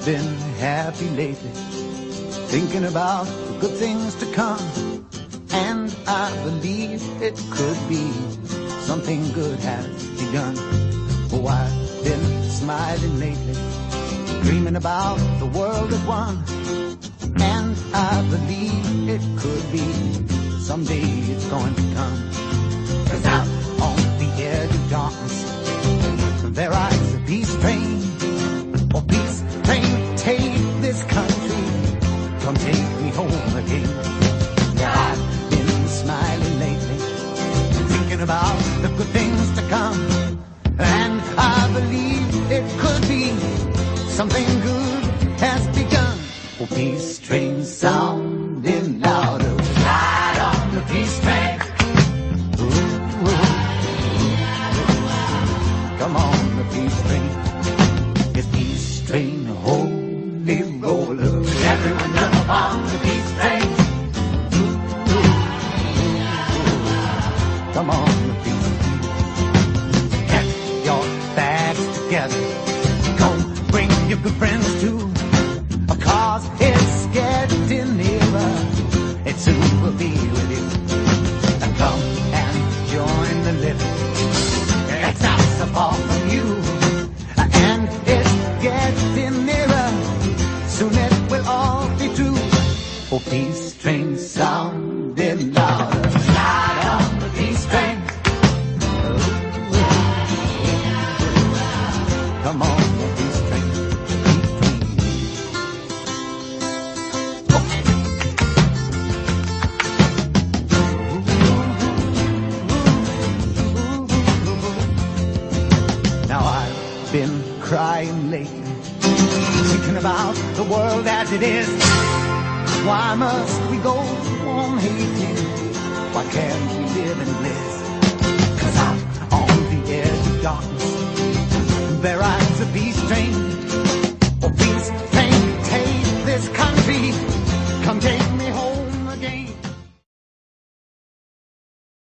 been happy lately, thinking about the good things to come. And I believe it could be something good has begun. Oh, I've been smiling lately, dreaming about the world at one. And I believe it could be someday it's going to come. 'Cause out on the edge of darkness there rides a peace train. Oh, peace train, take this country, come take me home again. Yeah, I've been smiling lately, thinking about the good things to come. And I believe it could be something good has begun. Oh, peace train sounding louder, ride on the peace train. Ooh, ooh. Come on, the peace train. It's peace train, holy roller. Everyone jump on the peace train. Ooh, ooh. Come on, the peace train. Get your bags together. Go bring your good friends too. 'Cause it's getting nearer. It soon will be with you. And come and join the living. It's not so far from you. And it's getting nearer. Soon it will all be true. Oh, peace train sounding louder. Ride on the peace train. Come on, the peace train. Now I've been crying lately, thinking about the world as it is. Why must we go on hating? Why can't we live in bliss? 'Cause out on the edge of darkness